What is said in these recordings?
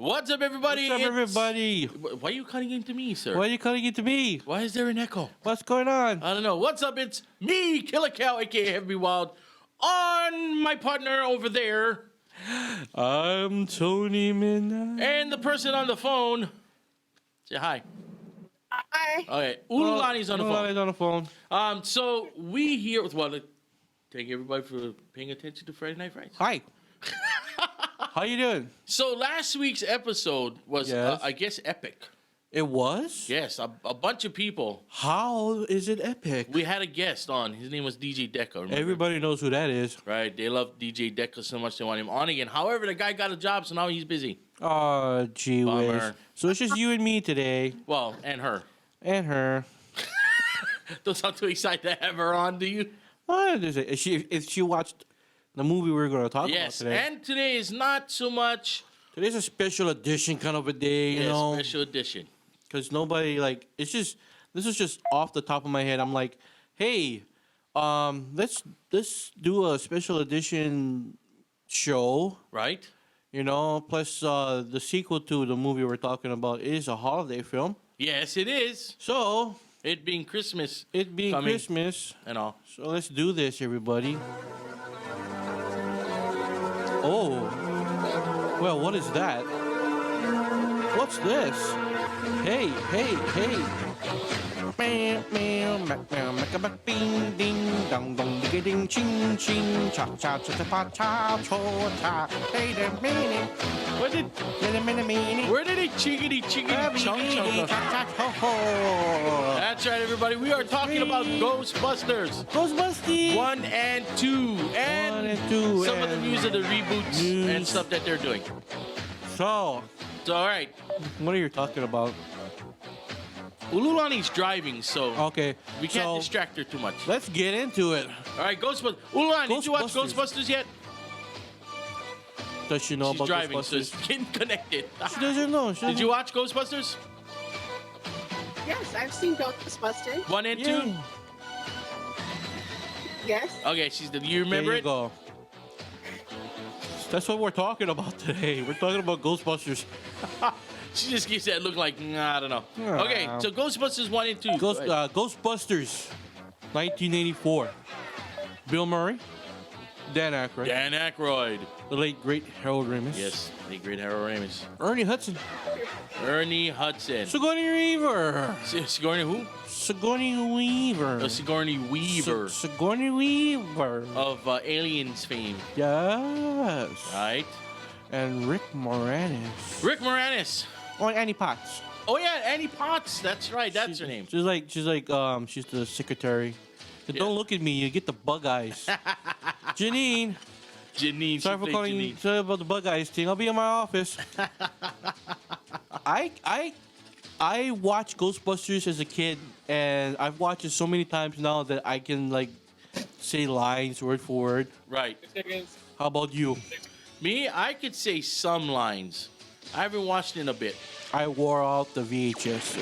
What's up, everybody? What's up, everybody? Why are you cutting into me, sir? Why are you cutting it to me? Why is there an echo? What's going on? I don't know. What's up? It's me, Killer Cow, aka Heavy Wild, on my partner over there. I'm Tony Midnight. And the person on the phone. Say hi. Hi. Okay. Ululani's on the phone. Ululani's on the phone. So we here with thank everybody for paying attention to Friday Night Frights. Hi. How you doing? So last week's episode was, Yes. I guess, epic. It was? Yes, a bunch of people. How is it epic? We had a guest on. His name was DJ Deca. Remember? Everybody knows who that is. Right, they love DJ Deca so much they want him on again. However, the guy got a job, so now he's busy. Oh, gee Bummer. whiz. So it's just you and me today. Well, and her. And her. Don't sound too excited to have her on, do you? If she watched the movie we were going to talk about Yes, today. and today is not so much. Today's a special edition kind of a day, you know. Special edition. Because nobody, this is just off the top of my head. I'm like, hey, let's do a special edition show. Right? You know, plus the sequel to the movie we're talking about is a holiday film. Yes, it is. So, It being Christmas it being coming Christmas, and all. so let's do this, everybody. Oh, well, what is that? What's this? Hey, hey, hey. Meow, meow, meow, meow, meow, meow, bing, ding, dong, dong, ding, ding, ching, ching, cha, cha, cha, cha, pa, cha, cho, cha. Hey, the meaning. Where did he chiggity chunk go? That's right, everybody. We are talking about Ghostbusters. Ghostbusters. 1 and 2. And, 1 and 2. some of the news of the reboots and stuff that they're doing. So, all right. what are you talking about? Ululani's driving, so Okay. we can't so distract her too much. let's get into it. All right, Ghostbusters. Ululani, did you watch Ghostbusters. Ghostbusters yet? Does she know She's about driving, so Ghostbusters? it's getting connected. She doesn't know. Did you watch Ghostbusters? Yes, I've seen Ghostbusters. 1 and 2? Yeah. Yes. Okay, you remember There you it? go. That's what we're talking about today. We're talking about Ghostbusters. She just gives that look like, I don't know. Yeah. Okay, so Ghostbusters 1 and 2. Go ahead. Ghostbusters, 1984. Bill Murray, Dan Aykroyd, Dan Aykroyd. the late great Harold Ramis. Yes, the great Harold Ramis. Ernie Hudson, Ernie Hudson. Sigourney Weaver, Sigourney who? Sigourney Weaver, Sigourney Weaver Sigourney Weaver of Aliens fame. Yes, Right? and Rick Moranis. Rick Moranis. Oh, and Annie Potts. Oh, yeah, Annie Potts. That's right. That's her name. She's the secretary. Yeah. Don't look at me. You get the bug eyes. Janine. Janine. Sorry for calling you. Sorry about the bug eyes thing. I'll be in my office. I watched Ghostbusters as a kid, and I've watched it so many times now that I can say lines word for word. Right. How about you? Me, I could say some lines. I haven't watched it in a bit. I wore out the VHS.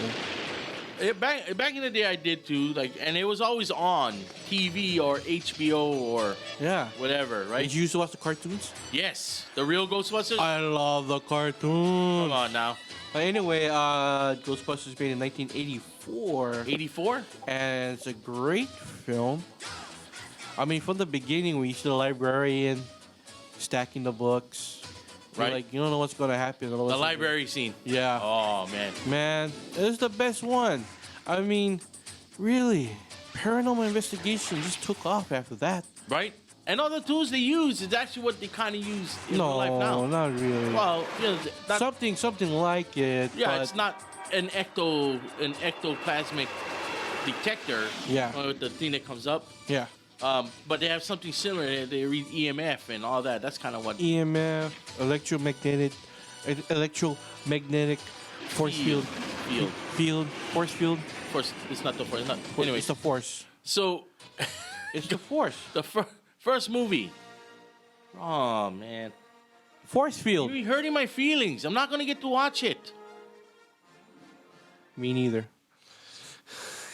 Back in the day, I did too. And it was always on TV or HBO or Yeah. whatever, right? Did you used to watch the cartoons? Yes, the real Ghostbusters. I love the cartoons. Come on now. But anyway, Ghostbusters made in 1984. 84. And it's a great film. I mean, from the beginning, when you see the librarian stacking the books, Right. you don't know what's going to happen. The library scene. Yeah. Oh, man. Man, it's the best one. I mean, really, Paranormal Investigation just took off after that. Right? And all the tools they use is actually what they kind of use in real life now. No, not really. Well, Something like it. yeah, but it's not an ectoplasmic detector. Yeah. With the thing that comes up. Yeah. But they have something similar. They read EMF and all that. That's kind of what. EMF, electromagnetic force field. Force field. Of course, it's not the force. Anyway, It's the force. so It's the force. the first movie. Oh man, Force field. you're hurting my feelings. I'm not gonna get to watch it. Me neither.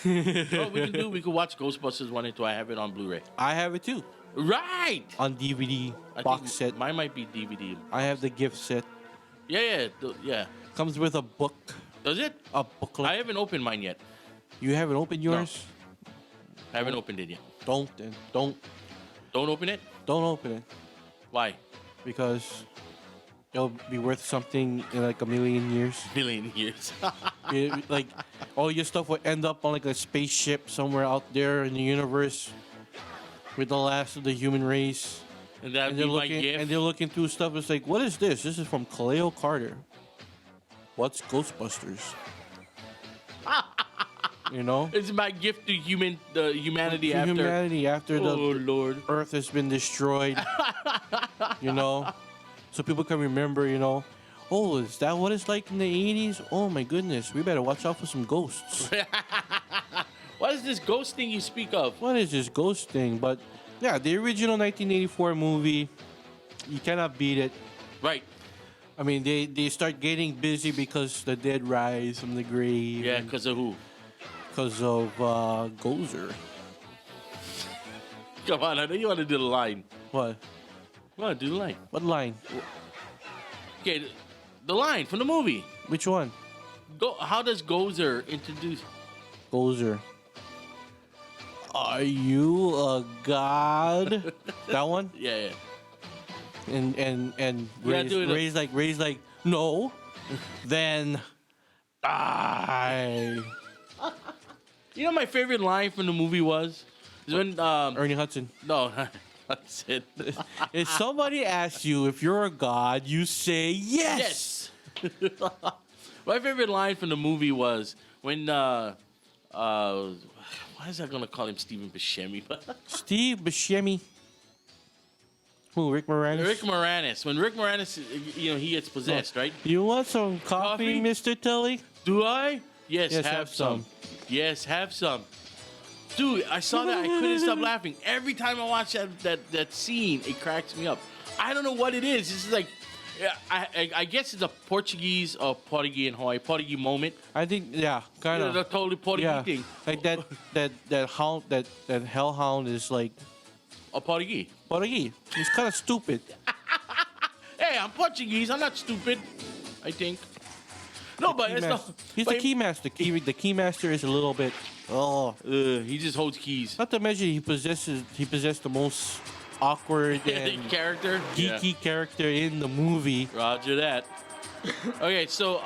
What we can do, we could watch Ghostbusters 1 and 2. I have it on Blu-ray. I have it Right. on DVD I box think set. Mine might be DVD. I have the gift set. Yeah. Comes with a book, Does it? a booklet. I haven't opened mine yet. You haven't opened yours? I haven't opened it yet. Don't then. Don't Don't open it. open it Why? because it'll be worth something in like a million years. Million years. Like all your stuff will end up on like a spaceship somewhere out there in the universe with the last of the human race. And that'd And be they're my looking gift. and they're looking through stuff. It's like, what is this? This is from Kaleo Carter. What's Ghostbusters? You know? It's my gift to humanity To after. humanity after Oh the Lord. Earth has been destroyed. You know? So people can remember, you know, oh, is that what it's like in the 80s? Oh my goodness, we better watch out for some ghosts. What is this ghost thing you speak of? What is this ghost thing? But yeah, the original 1984 movie, you cannot beat it. Right. I mean, they start getting busy because the dead rise from the grave. Yeah, because of who? Because of Gozer. Come on, I know you want to do the line. What? Come on, do the line. What line? Okay, the line from the movie. Which one? How does Gozer introduce? Gozer. Are you a god? That one? Yeah. And Yeah, do it. raise like no, then die. You know, my favorite line from the movie was when Ernie Hudson. no, that's it. If somebody asks you if you're a god, you say yes. Yes. My favorite line from the movie was when why is I gonna call him Stephen Buscemi? Steve Buscemi. Who? Rick Moranis. Rick Moranis. When Rick Moranis, you know, he gets possessed, right? You want some coffee, Coffee? Mr. Tully? Do I? Yes, Yes, have have some. some. Yes, have some. Dude, I saw that. I couldn't stop laughing. Every time I watch that scene, it cracks me up. I don't know what it is. This is like, yeah, I guess it's a Portuguese or Portuguese in Hawaii, Portuguese moment. I think yeah, kind You know, of. the totally Portuguese Yeah, thing. like that hound that hellhound is like A Portuguese. Portuguese. He's kind of stupid. Hey, I'm Portuguese. I'm not stupid. I think. No, but it's not. He's the key master. The key master is a little bit. Oh, He just holds keys. not to mention he possessed the most awkward and Character. geeky character in the movie. Yeah. Roger that. Okay, so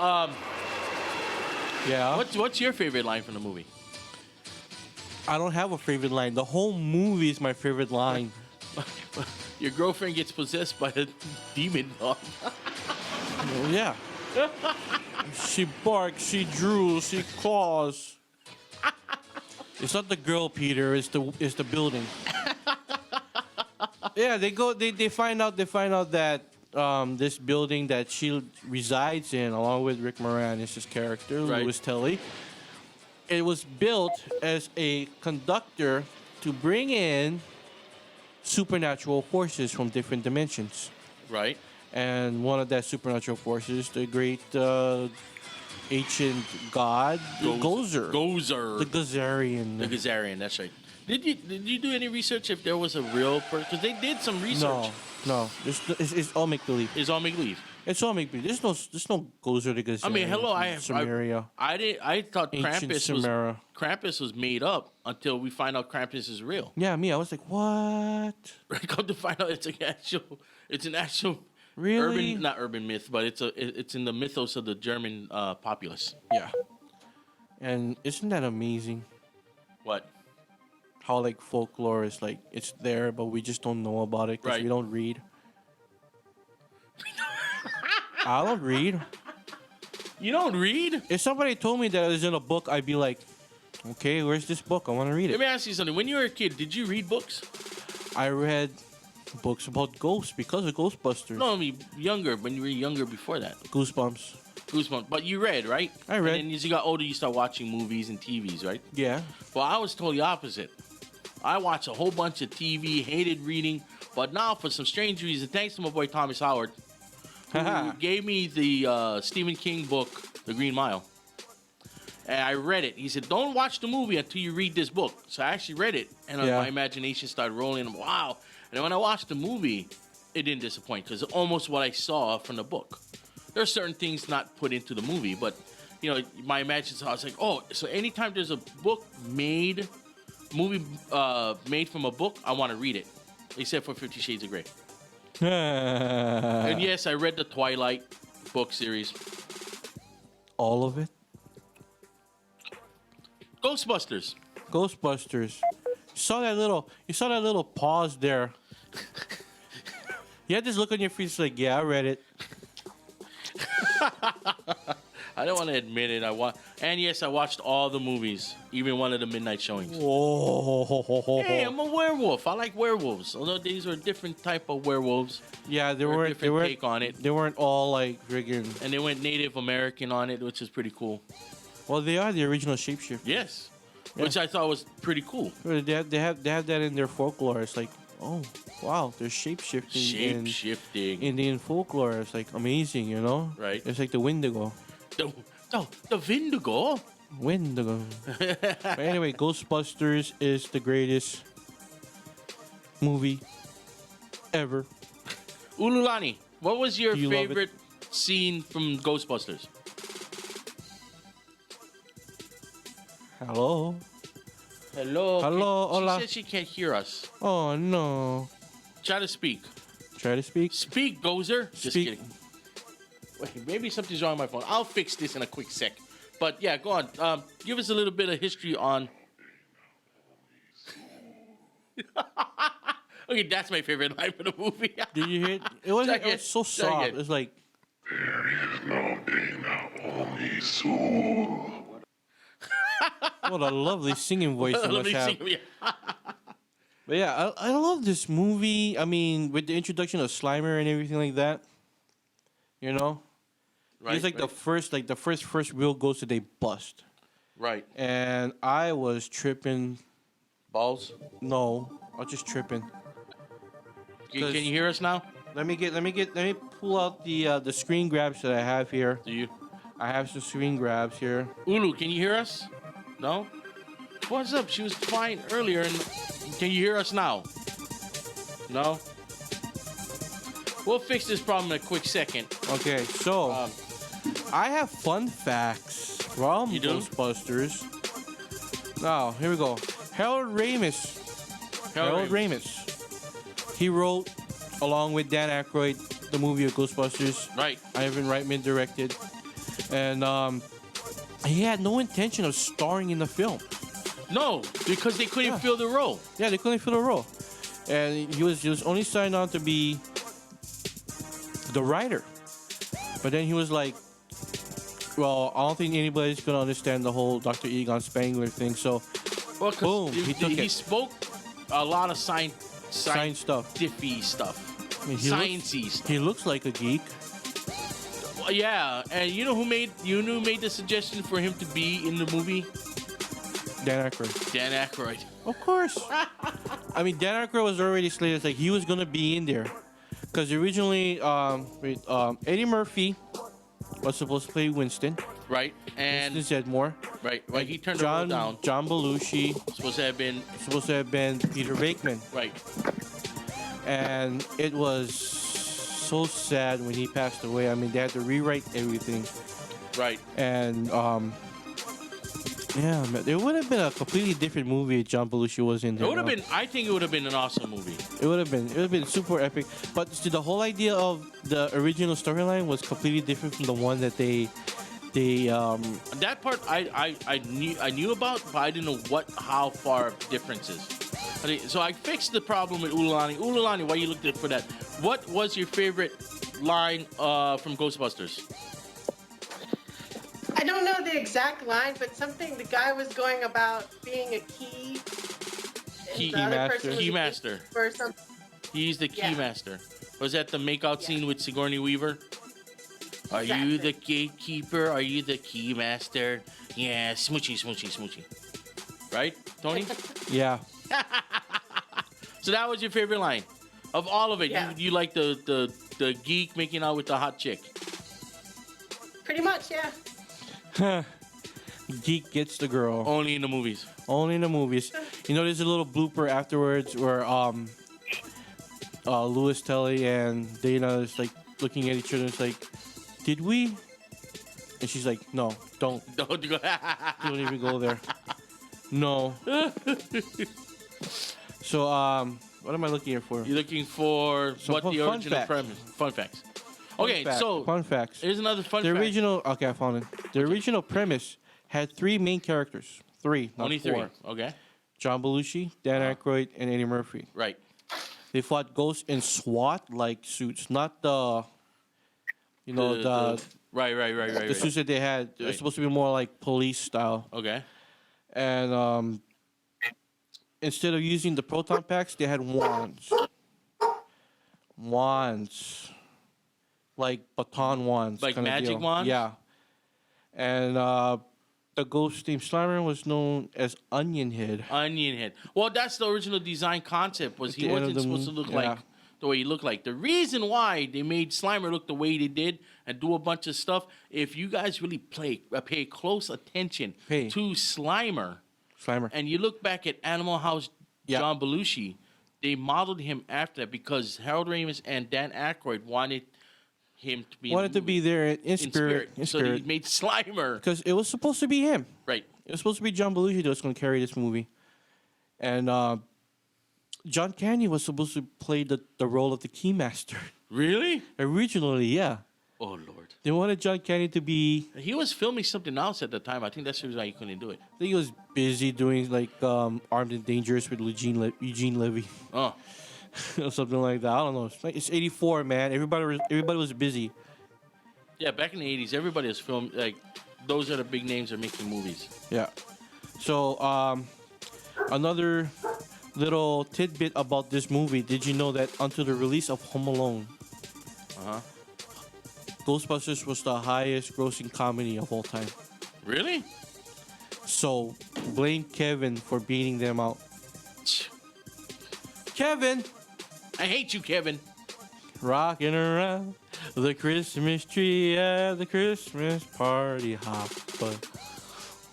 Yeah. what's your favorite line from the movie? I don't have a favorite line. The whole movie is my favorite line. Your girlfriend gets possessed by a demon dog. Oh, yeah. She barks, she drools, she claws. It's not the girl, Peter. It's the building. Yeah, they find out that this building that she resides in, along with Rick Moranis' character, Right. Louis Telly, it was built as a conductor to bring in supernatural forces from different dimensions. Right. And one of that supernatural forces, the great ancient god, Gozer. Gozer. The Gozerian. The Gazarian, that's right. Did you do any research if there was a real person? Because they did some research. No. It's all make believe. It's all make believe. It's all make believe. There's no Gozer the Gozerian. I mean, hello, Sumeria. I thought Ancient Sumeria. Krampus was made up until we find out Krampus is real. Yeah, I was like, what? Come to find out, it's an actual Really? not urban myth, but it's in the mythos of the German populace. Yeah. And isn't that amazing? What? How like folklore is like it's there, but we just don't know about it because Right. we don't read. I don't read. You don't read? If somebody told me that it was in a book, I'd be like, okay, where's this book? I want to read Let it. me ask you something. When you were a kid, did you read books? I read books about ghosts because of Ghostbusters. No, I mean younger. When you were younger before that. Goosebumps. Goosebumps. But you read, right? I read. And then as you got older, you start watching movies and TVs, right? Yeah. Well, I was totally opposite. I watched a whole bunch of TV, hated reading, but now for some strange reason, thanks to my boy Thomas Howard, who gave me the Stephen King book, The Green Mile. And I read it. He said, don't watch the movie until you read this book. So I actually read it, and Yeah. my imagination started rolling. And wow. And then when I watched the movie, it didn't disappoint because it's almost what I saw from the book. there are certain things not put into the movie, but you know, my imagination, I was like, oh, so anytime there's a book made, movie made from a book, I want to read it, except for 50 Shades of Grey. And yes, I read the Twilight book series. All of it? Ghostbusters. Ghostbusters. You saw that little pause there. You had this look on your face like, yeah, I read it. I don't want to admit it. And yes, I watched all the movies, even one of the midnight showings. Oh. Hey, I'm a werewolf. I like werewolves. Although these are different type of werewolves. Yeah, they weren't take on it. They weren't all like friggin'. And they went Native American on it, which is pretty cool. Well, they are the original shapeshifters. Yes, Yeah. which I thought was pretty cool. They have that in their folklore. It's like, oh wow, there's shapeshifting in Indian folklore. It's like amazing, you know? Right. It's like the Wendigo. The Vindigo. Wendigo. But anyway, Ghostbusters is the greatest movie ever. Ululani, what was your Do you love it? favorite scene from Ghostbusters? Hello. Hello. Hello, She hola. said she can't hear us. Oh no. Try to speak. Try to speak. Speak, Gozer. Just Speak. kidding. Wait, maybe something's wrong with my phone. I'll fix this in a quick sec. But yeah, go on. Give us a little bit of history on. Okay, that's my favorite line for the movie. Did you hear it? It was so soft. It was like. What a lovely singing voice you must have. But yeah, I love this movie. I mean, with the introduction of Slimer and everything like that, you know, he's like the first real ghost that they bust. Right. And I was tripping. Balls. No, I was just tripping. Can you hear us now? Let me pull out the screen grabs that I have here. Do you? I have some screen grabs here. Ulu, can you hear us? No? What's up? She was fine earlier. And can you hear us now? No? We'll fix this problem in a quick second. Okay, so I have fun facts from You do? Ghostbusters. Now, here we go. Harold Ramis. He wrote, along with Dan Aykroyd, the movie of Ghostbusters. Right. Ivan Reitman directed. And he had no intention of starring in the film. No, because they couldn't fill the role. Yeah, they couldn't fill the role. And he was only signed on to be the writer. But then he was like, well, I don't think anybody's going to understand the whole Dr. Egon Spangler thing. So, Well, boom, he took he it. spoke a lot of Science stuff. diffy stuff. I mean, Sciencey stuff. He looks like a geek. Well, yeah, and you know who made the suggestion for him to be in the movie? Dan Aykroyd. Dan Aykroyd. Of course. I mean, Dan Aykroyd was already slated. Like, he was going to be in there. Because originally, Eddie Murphy was supposed to play Winston. Right, and Winston Zedmore. right, he turned the role down. John Belushi Supposed to have been Peter Bateman. right. And it was so sad when he passed away. I mean, they had to rewrite everything. Right. And, yeah, man, it would have been a completely different movie if John Belushi was in there. It would have been. I think it would have been an awesome movie. It would have been super epic. But see, the whole idea of the original storyline was completely different from the one that they That part I knew about, but I didn't know how far difference is. Okay, so I fixed the problem with Ululani. Ululani, why you looked for that? What was your favorite line from Ghostbusters? I don't know the exact line, but something the guy was going about being a key. and Key the other master. person was Key a master. gatekeeper or something. He's the key Yeah. master. Was that the makeout scene with Sigourney Weaver? Are you the gatekeeper? Are you the key master? Yeah, smoochy, smoochy, smoochy. Right, Tony? yeah. So that was your favorite line of all of it. Yeah. You like the geek making out with the hot chick. Pretty much, yeah. Geek gets the girl. Only in the movies. Only in the movies. You know, there's a little blooper afterwards where Louis Telly and Dana is like looking at each other. It's like, did we? And she's like, no, don't Don't go. don't even go there. No. So what am I looking here for? You're looking for Some what the fun original facts. premise. Fun facts. Fun Okay, fact- so fun facts. here's another fun The fact. original, okay, I found it. The original premise had 3 main characters. 3, not Only 4. 3. Okay. John Belushi, Dan Aykroyd, and Eddie Murphy. Right. They fought ghosts in SWAT-like suits, not the, you know, the Right. suits that they had. They're Right. supposed to be more like police style. Okay. And instead of using the proton packs, they had wands. Wands. Like baton wands. Like kinda magic deal. wands? Yeah. And the ghost named Slimer was known as Onion Head. Onion head. Well, that's the original design concept. Was he the end of wasn't the supposed to mo- look yeah. like the way he looked like. The reason why they made Slimer look the way they did and do a bunch of stuff, if you guys really pay close attention Hey. to Slimer, Slimer. and you look back at Animal House Yeah. John Belushi, they modeled him after that because Harold Ramis and Dan Aykroyd wanted him to be in Wanted the to be movie. there in spirit. In So they spirit. made Slimer. Because it was supposed to be him. Right. It was supposed to be John Belushi that was going to carry this movie. And John Candy was supposed to play the role of the Keymaster. Really? Originally, yeah. Oh, Lord. They wanted John Candy to be... He was filming something else at the time. I think that's the reason why he couldn't do it. I think he was busy doing like Armed and Dangerous with Eugene Levy. Oh. Or something like that. I don't know. It's 84, man. Everybody was busy. Yeah, back in the 80s, everybody was filming. Like, those are the big names that are making movies. Yeah. So, another little tidbit about this movie. Did you know that until the release of Home Alone, Uh-huh. Ghostbusters was the highest grossing comedy of all time? Really? So, blame Kevin for beating them out. Kevin! I hate you, Kevin. Rocking around the Christmas tree at the Christmas party hopper.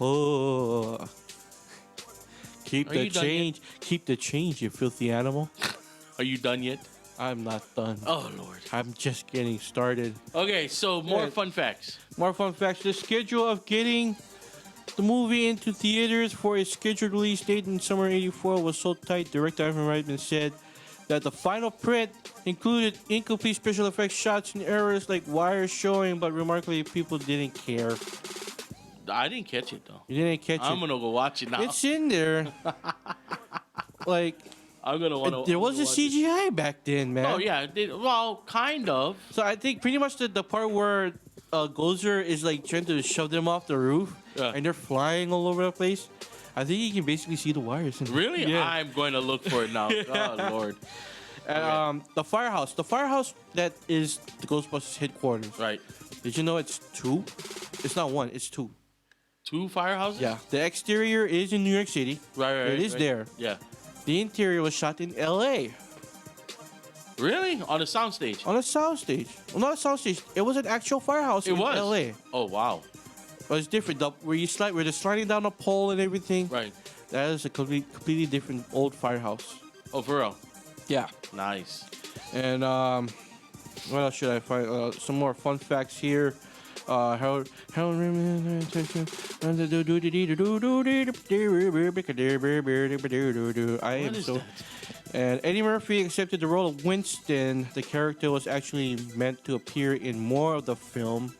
Oh. Keep Are the you done change. Keep the change, you filthy animal. Are you done yet? I'm not done. Oh, Lord. I'm just getting started. Okay, so more Yeah. fun facts. More fun facts. The schedule of getting the movie into theaters for its scheduled release date in summer '84 was so tight, director Ivan Reitman said that the final print included incomplete special effects shots and errors like wires showing, but remarkably, people didn't care. I didn't catch it, though. You didn't catch I'm it. going to go watch it now. It's in there. Like, I'm going to want to. there was a CGI back then, man. Oh, yeah. Well, kind of. So I think pretty much the part where Gozer is like trying to shove them off the roof, Yeah. and they're flying all over the place. I think you can basically see the wires. Really? Yeah. I'm going to look for it now. Oh, Lord. And, the firehouse. The firehouse that is the Ghostbusters headquarters. Right. Did you know it's 2? It's not 1. It's 2. 2 firehouses? Yeah. The exterior is in New York City. Right. It is right. there. Yeah. The interior was shot in L.A. Really? On a soundstage? on a soundstage. Well, not a soundstage. It was an actual firehouse It in was. L.A. Oh, wow. But it's different. Where they're sliding down a pole and everything. Right. That is a completely different old firehouse. Oh, for real? Yeah. Nice. And what else should I find? Some more fun facts here. Harold Ramis. I am What is so. that? And Eddie Murphy accepted the role of Winston. The character was actually meant to appear in more of the film.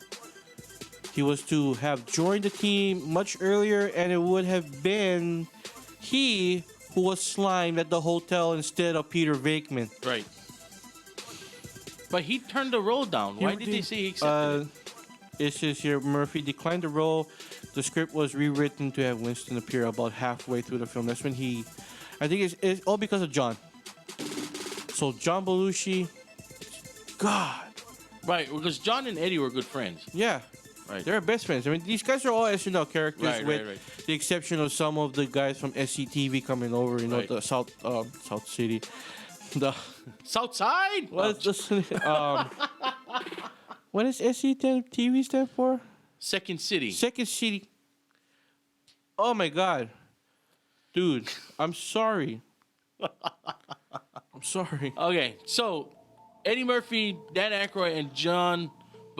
He was to have joined the team much earlier, and it would have been he who was slimed at the hotel instead of Peter Venkman. Right. But he turned the role down. Why did they say he accepted it? It says here Murphy declined the role. The script was rewritten to have Winston appear about halfway through the film. That's when I think it's all because of John. So John Belushi, God, Right, because John and Eddie were good friends. yeah, Right. they're best friends. I mean, these guys are all SNL characters, Right, with right. the exception of some of the guys from SCTV coming over. You know, Right. the South City. The Southside? what is this? What does SCTV stand for? Second City. Second City. Oh my God, dude, I'm sorry. I'm sorry. Okay, so Eddie Murphy, Dan Aykroyd, and John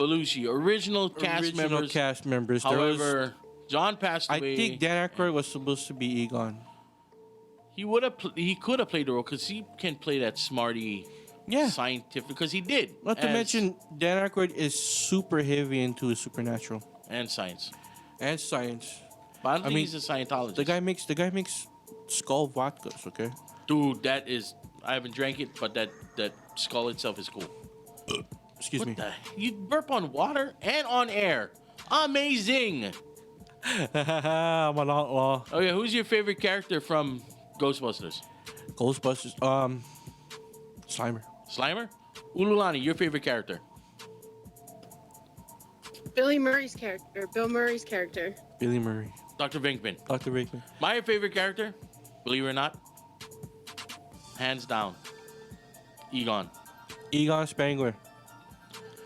Belushi, original cast members. cast members. However, John passed I away. think Dan Aykroyd was supposed to be Egon. He would have. He could have played the role because he can play that smarty, scientific. Because he did. Not to mention, Dan Aykroyd is super heavy into supernatural and science. and science. But I don't think he's a Scientologist. The guy makes skull vodkas. Okay. Dude, that is. I haven't drank it, but that skull itself is cool. Excuse me. You burp on water and on air. Amazing. I'm an outlaw. Okay, who's your favorite character from Ghostbusters? Ghostbusters. Slimer. Slimer? Ululani, your favorite character? Bill Murray's character. Billy Murray. Dr. Venkman. Dr. Venkman. My favorite character, believe it or not, hands down, Egon. Egon Spangler.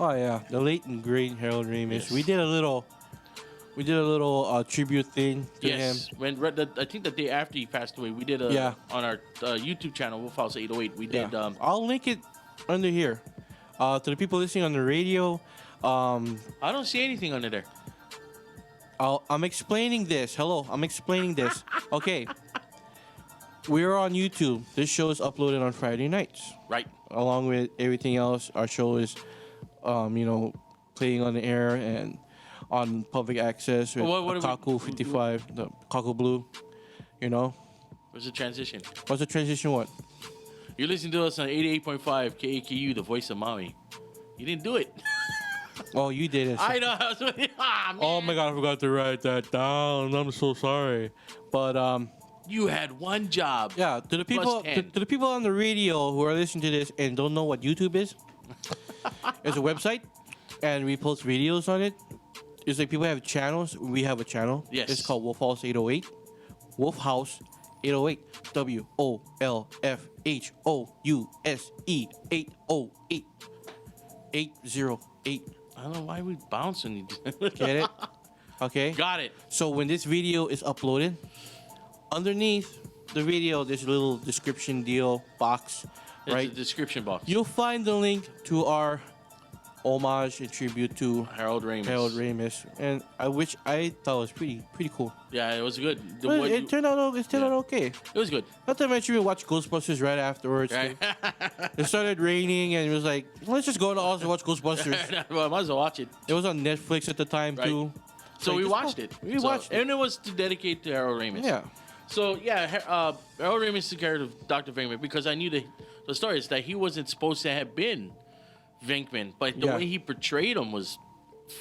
Oh yeah, the late and great Harold Ramis. Yes. We did a little tribute thing to him. When I think the day after he passed away, we did on our YouTube channel, Wolf House 808. We did. I'll link it under here. To the people listening on the radio. I don't see anything under there. I'm explaining this. Hello, I'm explaining this. Okay. We're on YouTube. This show is uploaded on Friday nights. Right. Along with everything else, our show is, playing on the air and on public access with AKAKU 55, the AKAKU Blue. You know. What's the transition? What's the transition? What? You're listening to us on 88.5 KAKU, the voice of Maui. You didn't do it. Oh, you did it. I know. Oh my God, I forgot to write that down. I'm so sorry. But you had one job. Yeah, to the people to the people on the radio who are listening to this and don't know what YouTube is, it's a website, and we post videos on it. It's like people have channels. We have a channel. Yes. It's called Wolf House 808. Wolf House 808. WOLFHOUSE 808. 808. I don't know why we bouncing. Get it? Okay. Got it. So when this video is uploaded, underneath the video, there's a little description deal box, right? It's a description box. You'll find the link to our homage and tribute to Harold Ramis. And I thought it was pretty cool. Yeah, it was good. It turned out okay. It was good. Not to mention we watched Ghostbusters right afterwards. Right. It started raining and it was like, let's just go to also watch Ghostbusters. Well, I might as well watch it. It was on Netflix at the time too. So we watched it. We watched it. And it was to dedicate to Harold Ramis. Yeah. So, Harold Ramis is the character of Dr. Venkman because I knew the story is that he wasn't supposed to have been Venkman, but the way he portrayed him was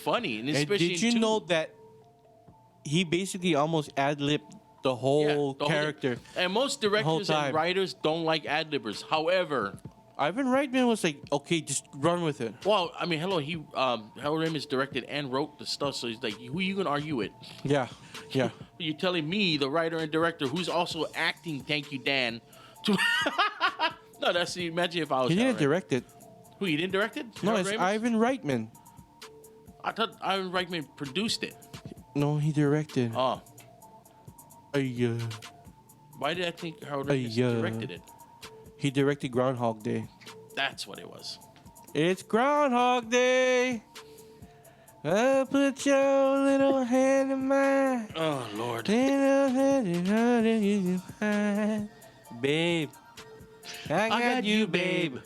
funny. And especially did you know that he basically almost ad-libbed the whole character? And most directors and writers don't like ad-libbers. However, Ivan Reitman was like, okay, just run with it. Well, I mean, hello, Harold Ramis directed and wrote the stuff, so he's like, who are you going to argue with? Yeah. You're telling me, the writer and director, who's also acting, thank you, Dan, to... No, imagine if I was He didn't direct it. Who, he didn't direct it? No, it's Ivan Reitman. I thought Ivan Reitman produced it. No, he directed. Oh. Why did I think Harold Ramis directed it? He directed Groundhog Day. That's what it was. It's Groundhog Day. I'll put your little hand in mine. Oh, Lord. Babe. I got you, babe.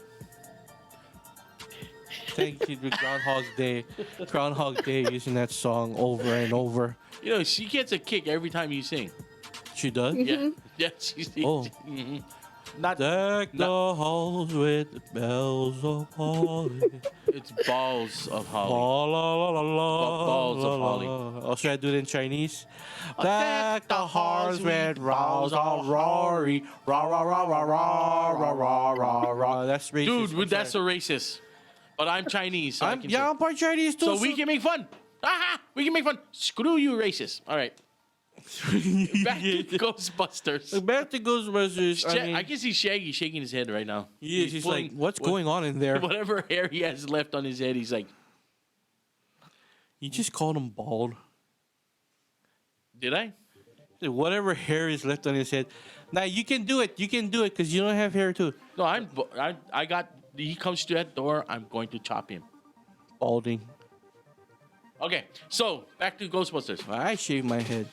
Thank you to Groundhog Day. Groundhog Day using that song over and over. You know, she gets a kick every time you sing. She does? Yeah. Yeah, she's... Mm-hmm. Deck the halls with the bells of holly. It's balls of holly. Balls of holly. Oh, should I do it in Chinese? Deck the halls with rolls of rory. Rah, rah, rah, rah, rah, rah, rah, rah, rah. That's racist. Dude, that's so racist. But I'm Chinese. So I'm part Chinese too. So we can make fun. Aha! We can make fun. Screw you, racist. All right. Back to Ghostbusters. Back to Ghostbusters. I can see Shaggy shaking his head right now. He's like, what's going on in there? Whatever hair he has left on his head, he's like... You just called him bald. Did I? Whatever hair is left on his head. Now, you can do it. You can do it because you don't have hair too. No, I got... He comes to that door, I'm going to chop him. Balding. Okay, so back to Ghostbusters. I shaved my head.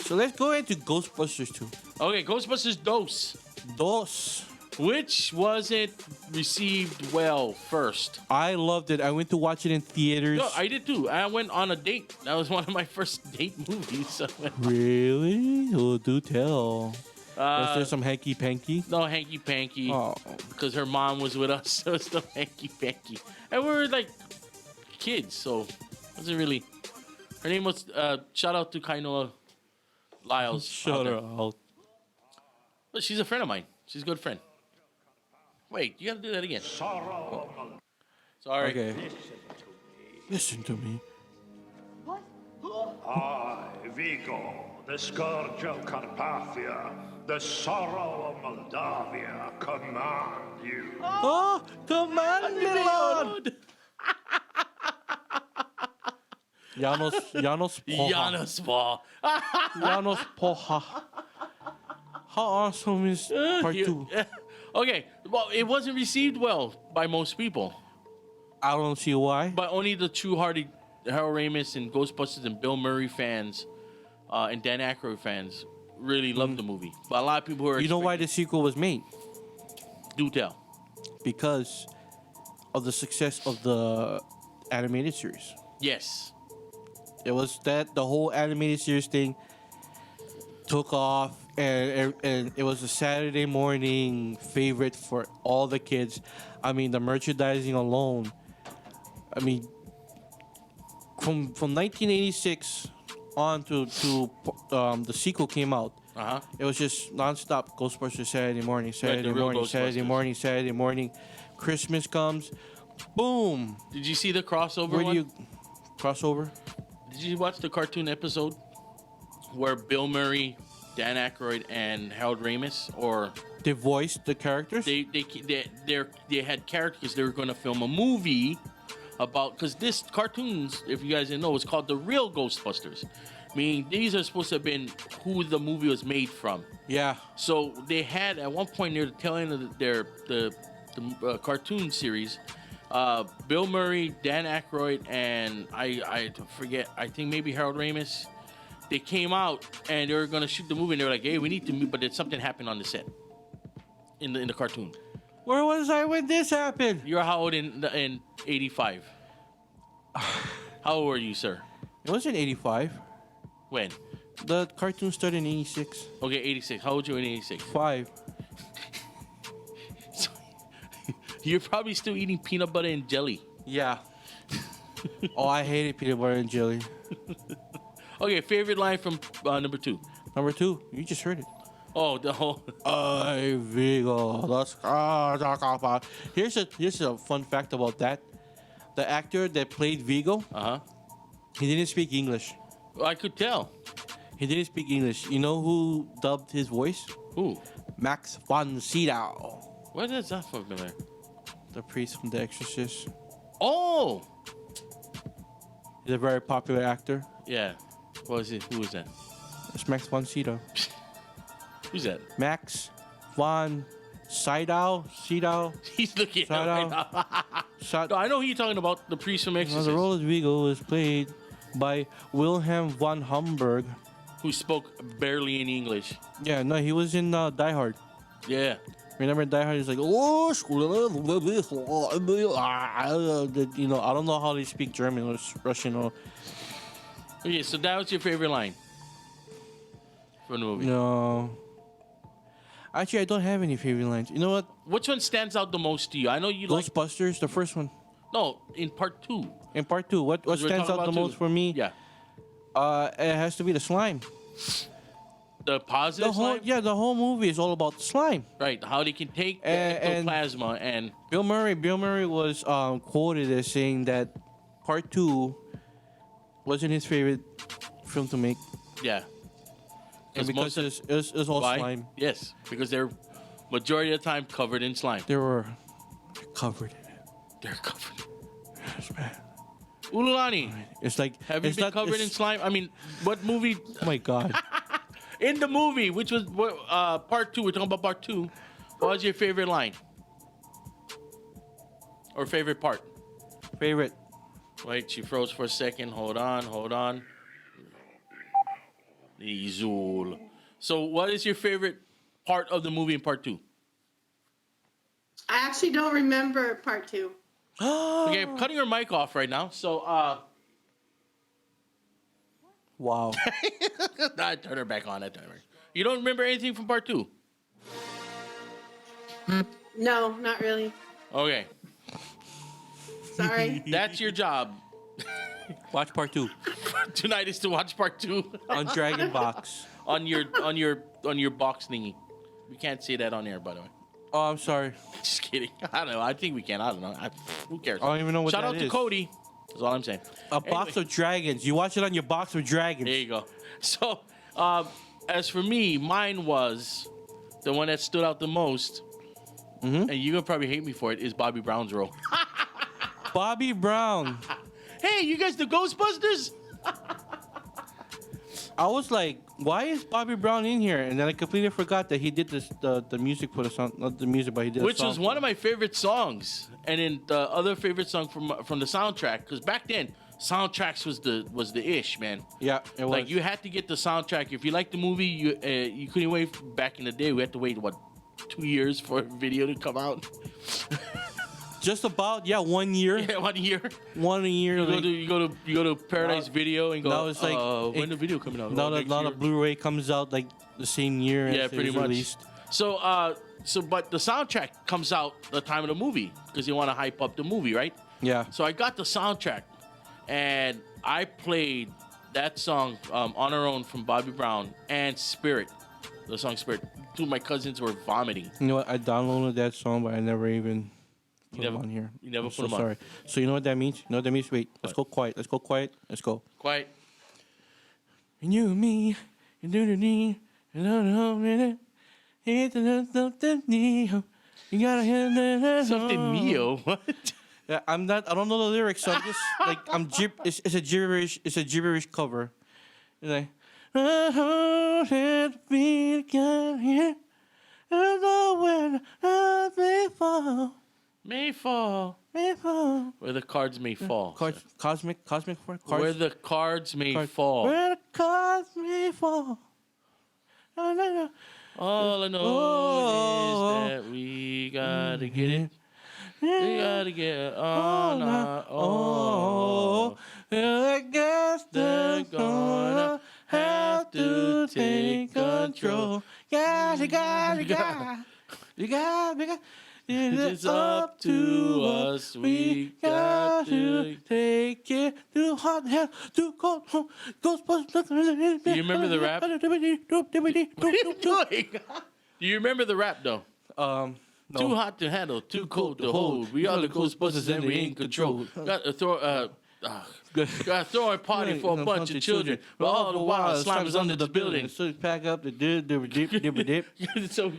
So let's go into Ghostbusters 2. Okay, Ghostbusters Dos. Dos. Which wasn't received well first? I loved it. I went to watch it in theaters. No, I did too. I went on a date. That was one of my first date movies. Really? Oh, do tell. Was there some hanky-panky? No hanky panky. Oh. Because her mom was with us, so it's no hanky panky. And we were like kids, so it wasn't really. Her name was. Shout out to Kainoa Lyles. Shut her out. But she's a friend of mine. She's a good friend. Wait, you gotta do that again. Sorry. Okay. Listen to me. I, Vigo, the scourge of Carpathia, the sorrow of Moldavia, command you. Oh, command me, Lord. Janos Poha. Giannis Ball. Janos Poha. How awesome is part 2? Okay, well, it wasn't received well by most people, I don't see why. but only the true-hearted Harold Ramis and Ghostbusters and Bill Murray fans and Dan Aykroyd fans really loved the movie. But a lot of people who are You know why the sequel was made? do tell. Because of the success of the animated series. Yes. It was that the whole animated series thing took off, and it was a Saturday morning favorite for all the kids. I mean, the merchandising alone. I mean, from 1986 on to the sequel came out. Uh-huh. It was just nonstop Ghostbusters Saturday morning, Saturday real morning, Saturday Ghostbusters. morning, Saturday morning. Christmas comes, boom. Did you see the crossover Where do one? you crossover? Did you watch the cartoon episode where Bill Murray, Dan Aykroyd, and Harold Ramis, or They voiced the characters. they had characters? They were going to film a movie about, because this cartoons, if you guys didn't know, was called The Real Ghostbusters. Meaning these are supposed to have been who the movie was made from. Yeah. So they had at one point near the tail end of the cartoon series, Bill Murray, Dan Aykroyd, and I forget. I think maybe Harold Ramis. They came out and they were gonna shoot the movie. And they were like, "Hey, we need to move," but then something happened on the set in the cartoon. Where was I when this happened? You're how old in '85? How old were you, sir? It was in 85. When? The cartoon started in 86. Okay, '86. How old were you in '86? 5. You're probably still eating peanut butter and jelly. Yeah. Oh, I hated peanut butter and jelly. Okay, favorite line from number 2. Number 2, you just heard it. Oh, the whole. Ay, Vigo. Here's a fun fact about that. The actor that played Vigo, he didn't speak English. I could tell. He didn't speak English. You know who dubbed his voice? Who? Max von Sydow, Where is that from there? the priest from The Exorcist. Oh, He's a very popular actor. yeah. What was it? Who was that? It's Max von Sydow. Who's that? Max von Sydow. He's looking at Shout right now. No, I know who you're talking about. The priest from Exorcist, The role of Vigo was played by Wilhelm von Humberg. who spoke barely any English. Yeah, no, he was in Die Hard. Yeah. Remember in Die Hard? He's like, oh, you know, I don't know how they speak German or Russian or. Okay, so that was your favorite line from the movie. No. Actually, I don't have any favorite lines. You know what? Which one stands out the most to you? I know you like. Ghostbusters, the first one. No, in part 2. In part 2, what We're stands talking out the about most two. for me? Yeah. It has to be the slime. The positive slime? The whole movie is all about the slime. Right. How they can take the And- ectoplasma and. Bill Murray was quoted as saying that part 2 wasn't his favorite film to make. Yeah. And because it was all Why? slime. Yes, because they're majority of the time covered in slime. They were covered in it. They're covered. Yes, man. Ululani, It's like have you it's been not- covered in it's- slime? I mean, what movie? Oh my god. In the movie, which was part 2, we're talking about part 2. What was your favorite line? Or favorite part? Favorite. Wait, she froze for a second. Hold on. Izul. So, what is your favorite part of the movie in part 2? I actually don't remember part 2. Okay, I'm cutting her mic off right now. So, Wow. I turn her back on. You don't remember anything from part 2? No, not really. Okay, Sorry. that's your job. Watch part 2 Tonight is to watch part 2 on Dragon Box. on your box thingy. We can't say that on air, by the way. Oh, I'm sorry. Just kidding. I don't know. I think we can. I don't know. Who cares? I don't even know what Shout that out to is. Cody. That's all I'm saying. A box of dragons. You watch it on your box of dragons. There you go. So, as for me, mine was the one that stood out the most, and you're gonna probably hate me for it, is Bobby Brown's role. Bobby Brown. Hey, you guys, the Ghostbusters? I was like, why is Bobby Brown in here? And then I completely forgot that he did this, the music for the song, not the music, but he did Which a song was one of my favorite songs, and then the other favorite song from the soundtrack, because back then soundtracks was the ish, man. Yeah, it was. Like you had to get the soundtrack if you liked the movie. You couldn't wait. Back in the day, we had to wait 2 years for a video to come out. Just about 1 year. Yeah, 1 year. 1 year. You go to Paradise Video and go. Now it's like when the video coming out? Now next the year? Blu-ray comes out like the same year. Yeah, as it pretty was much. Released. So but the soundtrack comes out the time of the movie because they want to hype up the movie, right? Yeah. So I got the soundtrack, and I played that song on our own from Bobby Brown and Spirit, the song Spirit. Two of my cousins were vomiting. You know what? I downloaded that song, but I never even put never- them on here. you never I'm put so them on. sorry. So you know what that means? You know what that means? Wait, let's go quiet. Let's go quiet. Let's go. Quiet. And you and me, and do the knee, and I minute. You gotta hear Something Neo. What? Yeah, I'm not. I don't know the lyrics, so I'm just like it's a gibberish. It's a gibberish cover. It's like. I hold it be again here. I know when I may fall. May fall. May fall. Where the cards may fall. Cosmic for cards. Where the cards may cards. fall. Where the cards may fall. All I know is that we gotta get it. We gotta get on our own. I guess They're gonna have to take control. You got. It's up to us. We got to take it to hot hell, to cold home. Ghostbusters. Do you remember the rap? What are you doing? Do you remember the rap though? No. Too hot to handle, too cold to hold. We are the Ghostbusters and we in control. Got to throw a party for a bunch of children. But all the while, slime is under the building. So pack up the dip. So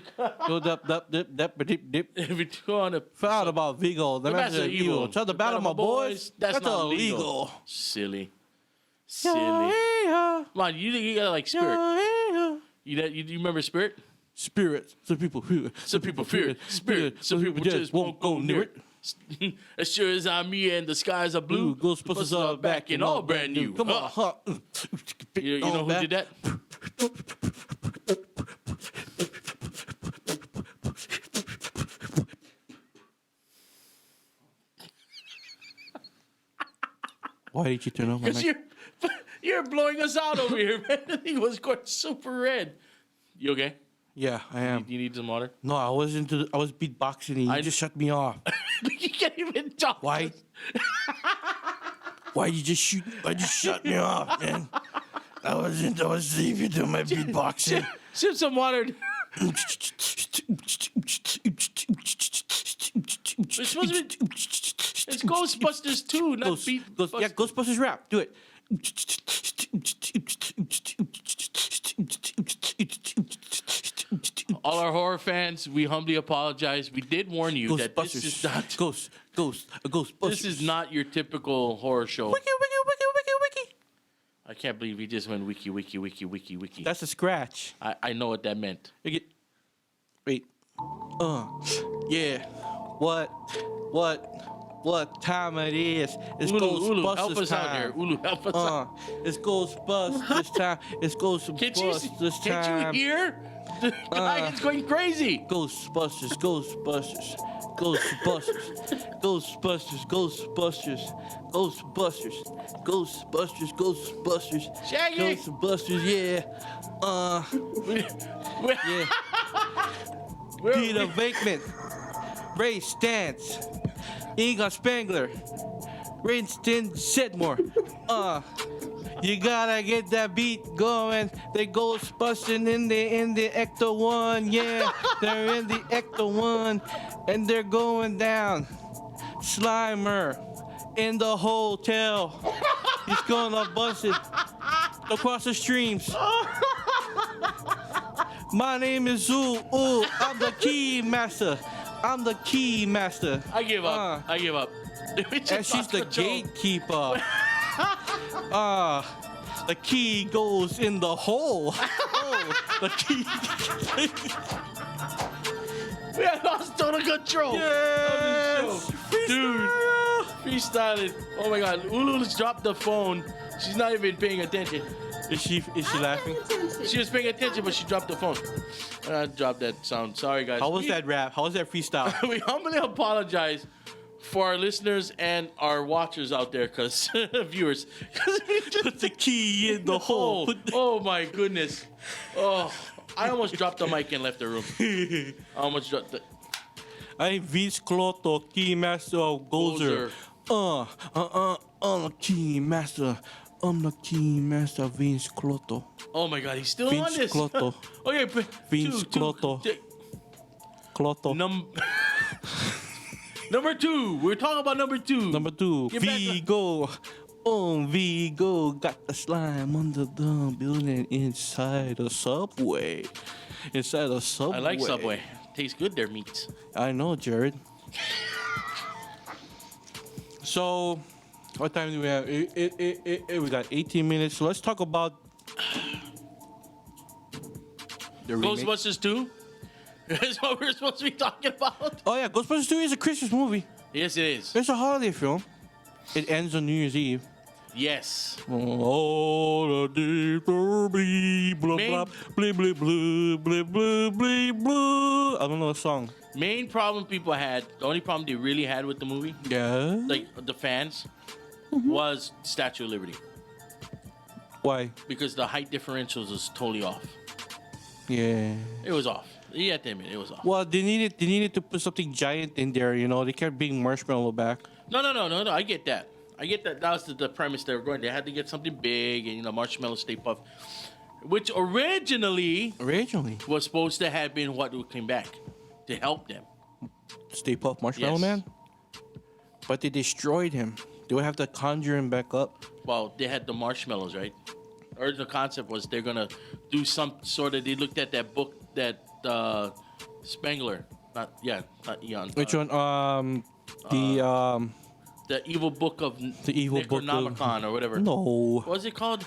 Go dip. every corner. Found about Vigo, the master of evil. Tell the battle, my boys. That's not illegal. Silly. Come on, you gotta like Spirit. You remember Spirit? Spirit. Some people fear it. Some people fear it. Spirit. Some people just won't go near it. As sure as I'm me and the skies are blue, Ghostbusters are back and all brand new. Come on, huh? You know who did that? Why did you turn on my Because mic? you're blowing us out over here, man. The thing was going super red. You okay? Yeah, I am. You need some water? No, I was beatboxing and you just shut me off. You can't even talk. Why? Why you just shut me off, man? I was sleeping to my beatboxing. Sip some water. It's supposed to be. It's Ghostbusters 2, not Yeah, Ghostbusters rap. Do it. All our horror fans, we humbly apologize. We did warn you that this is not Ghostbusters. this is not your typical horror show. Wiki. I can't believe he just went wiki. That's a scratch. I know what that meant. Wait. Yeah. What? what time it is. It's Ulu, Ghostbusters help us time. out here. Ulu, help us out. It's Ghostbusters time. It's Ghostbusters time. Can't you hear? The guy is going crazy. Ghostbusters, Ghostbusters, Ghostbusters, Ghostbusters, Ghostbusters, Ghostbusters, Ghostbusters, Ghostbusters, Shaggy. Ghostbusters, yeah. Yeah. Peter Venkman, Ray Stantz, Egon Spengler, Winston Sedmore. You gotta get that beat going. They Ghostbusting in the Ecto One, yeah. They're in the Ecto One, and they're going down. Slimer in the hotel. He's gonna bust it across the streams. My name is Zoo. Ooh, I'm the key master. I'm the key master. I give up. I give up. And she's the gatekeeper. The key goes in the hole. Oh, the key. We have lost total control. Yes. Dude, freestyling. Oh my God, Ulu's dropped the phone. She's not even paying attention. Is she laughing? She was paying attention, but she dropped the phone. I dropped that sound. Sorry, guys. How was that rap? How was that freestyle? We humbly apologize for our listeners and our watchers out there, because viewers. Because we just Put the key in the hole. Oh my goodness. Oh, I almost dropped the mic and left the room. I almost dropped the. I'm Vince Clotto, key master of Gozer. I'm the key master. I'm the key master, Vince Clotto. Oh my God, he's still Vince on this. Clotto. Okay, Vince Clotto. Clotto. Number 2. We're talking about number 2. Number 2, Get back Vigo. Vigo got the slime under the building inside the subway. Inside the subway. I like Subway. Tastes good, their meats. I know, Jared. So, what time do we have? We got 18 minutes. So let's talk about the remake. Ghostbusters 2? That's what we're supposed to be talking about? Oh yeah, Ghostbusters 2 is a Christmas movie. Yes, it is. It's a holiday film. It ends on New Year's Eve. Yes. Oh, the deep blee, blah, blah, blee, blee, blee, blee, blee, blee, blee. I don't know the song. Main problem people had, the only problem they really had with the movie, Yeah. like the fans, was Statue of Liberty. Why? Because the height differentials was totally off. Yeah. It was off. You have to admit, it was off. Well, they needed to put something giant in there, you know. They kept bringing Marshmallow back. No. I get that. That was the premise they were going. They had to get something big and, Marshmallow Stay Puft, which originally was supposed to have been what came back to help them. Stay Puft Marshmallow Yes. Man? But they destroyed him. They would have to conjure him back up. Well, they had the marshmallows, right? Original concept was they're gonna do some sort of. They looked at that book that Spengler, not Eon. Which one? The evil book of the evil book of Necronomicon or whatever. No. What was it called?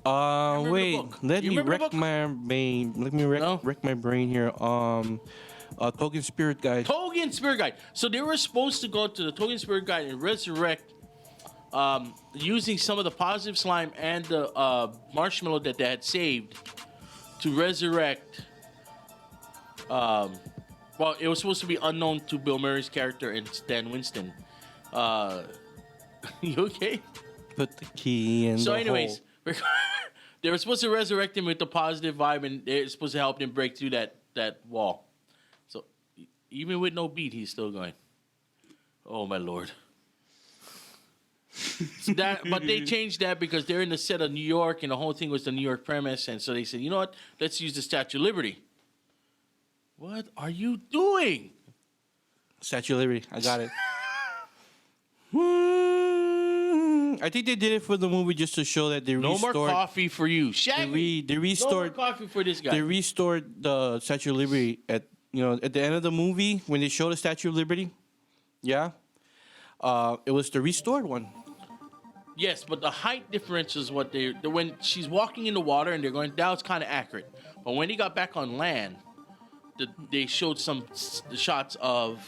Wait. book. Let You me remember the wreck book? my brain. Let me No? wreck my brain here. Token Spirit Guide. Togen Spirit Guide. So they were supposed to go to the Togen Spirit Guide and resurrect, using some of the positive slime and the marshmallow that they had saved to resurrect. Well, it was supposed to be unknown to Bill Murray's character and Stan Winston. You okay? Put the key in So, the anyways, hole. they were supposed to resurrect him with the positive vibe, and they're supposed to help him break through that wall. So, even with no beat, he's still going. Oh my lord! But they changed that because they're in the set of New York, and the whole thing was the New York premise, and so they said, you know what? Let's use the Statue of Liberty. What are you doing? Statue of Liberty. I got it. I think they did it for the movie just to show that they No restored. more coffee for you, Shaggy. They restored. No more coffee for this guy. They restored the Statue of Liberty at the end of the movie when they showed the Statue of Liberty. Yeah, it was the restored one. Yes, but the height difference is what when she's walking in the water and they're going down, it's kind of accurate. But when he got back on land, they showed some shots of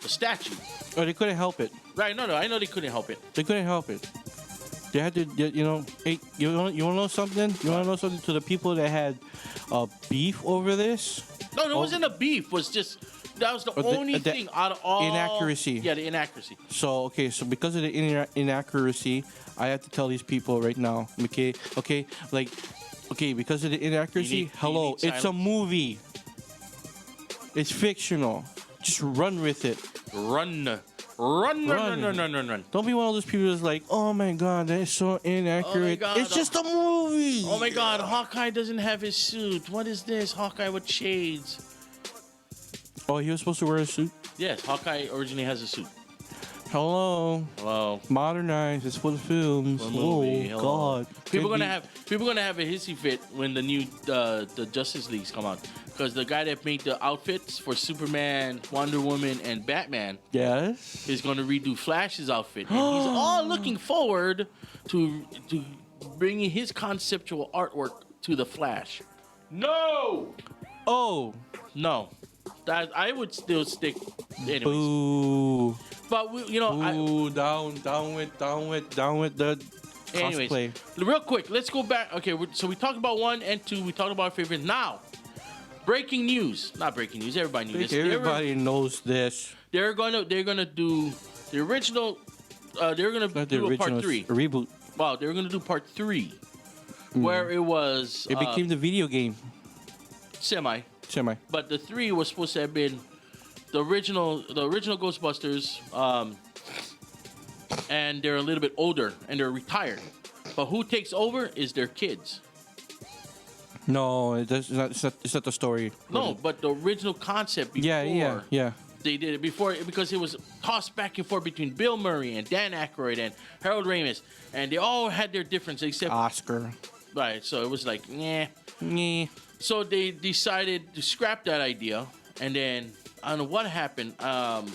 the statue. Oh, they couldn't help it. Right? No, I know they couldn't help it. They couldn't help it. They had to, you know. Hey, you want to know something? You want to know something to the people that had beef over this? No, there wasn't a beef. It was just that was the only thing out of all inaccuracy. Yeah, the inaccuracy. So okay, so because of the inaccuracy, I have to tell these people right now. Okay, because of the inaccuracy. Hello, it's a movie. It's fictional. Just run with it. Run. Don't be one of those people that's like, oh my god, that is so inaccurate. God, it's just a movie. Oh my god, Hawkeye doesn't have his suit. What is this? Hawkeye with shades. Oh, he was supposed to wear a suit? Yes, Hawkeye originally has a suit. Hello. Modernized. It's for the films. Movie. Oh god. People gonna have a hissy fit when the new the Justice Leagues come out, because the guy that made the outfits for Superman, Wonder Woman, and Batman, yes, is gonna redo Flash's outfit, and he's all looking forward to bringing his conceptual artwork to the Flash. No. Oh no. That I would still stick. Anyways. Boo. But down with the anyways, cosplay. Real quick, let's go back. Okay, so we talked about 1 and 2. We talked about our favorites. Now, breaking news. Not breaking news. Everybody knew this. Everybody knows this. They're gonna do the original. They're gonna do a part 3. A reboot. Wow, they're gonna do part 3, where it was. It became the video game. Semi. But the 3 was supposed to have been the original Ghostbusters, and they're a little bit older and they're retired. But who takes over is their kids. No, it's not the story. No, but the original concept before. Yeah. They did it before because it was tossed back and forth between Bill Murray and Dan Aykroyd and Harold Ramis, and they all had their differences except Oscar. Right, so it was like, nah. So they decided to scrap that idea, and then I don't know what happened. Harold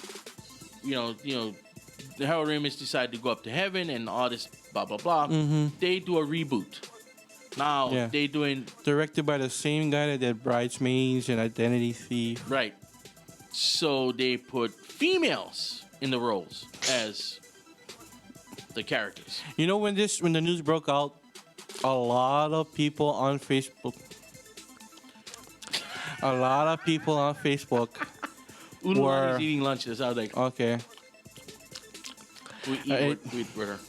Ramis decided to go up to heaven and all this blah blah blah. They do a reboot. Now they doing directed by the same guy that did Bridesmaids and Identity Thief. Right. So they put females in the roles as the characters. You know, when the news broke out, a lot of people on Facebook. Were eating lunch. That's how they. Okay. We eat with her.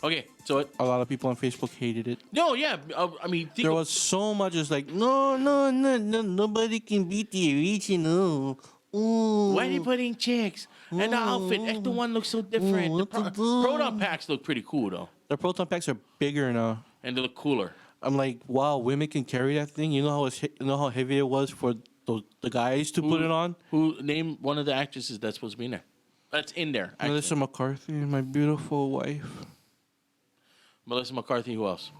Okay, so a lot of people on Facebook hated it. No, yeah, I mean, there was so much. It's like no, nobody can beat the original. Ooh. Why are they putting chicks? And the outfit, Ecto 1 looks so different. The Proton packs look pretty cool though. The Proton packs are bigger now, and they look cooler. I'm like, wow, women can carry that thing. You know how heavy it was for the guys to put it on. Who name one of the actresses that's supposed to be in there? That's in there. Actually. Melissa McCarthy, my beautiful wife. Melissa McCarthy. Who else?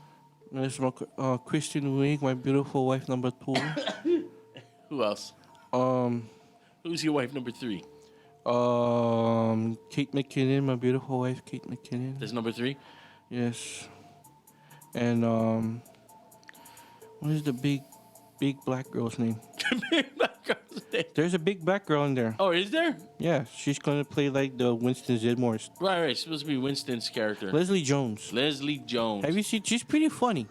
Kristen Wiig, my beautiful wife number 2. Who else? Who's your wife number 3? Kate McKinnon, my beautiful wife, Kate McKinnon. That's number 3. Yes. And what is the big black girl's name? Big black girl's name. There's a big black girl in there. Oh, is there? Yeah, she's gonna play like the Winston Zedmore. Right. It's supposed to be Winston's character. Leslie Jones. Have you seen? She's pretty funny.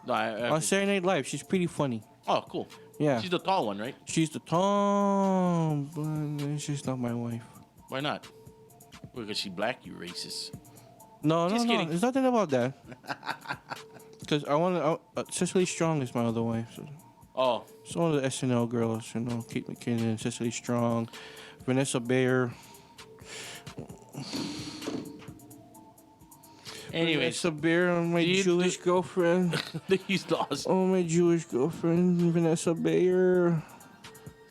No, on Saturday Night Live, she's pretty funny. Oh, cool. Yeah. She's the tall one, right? She's the tall, but she's not my wife. Why not? Because she's black, you racist. No. There's nothing about that. Because I want Cecily Strong is my other wife. So. Oh. Some of the SNL girls, Kate McKinnon, Cecily Strong, Vanessa Bayer. Anyways. Vanessa Bayer, my Jewish girlfriend. He's lost. Oh, my Jewish girlfriend, Vanessa Bayer.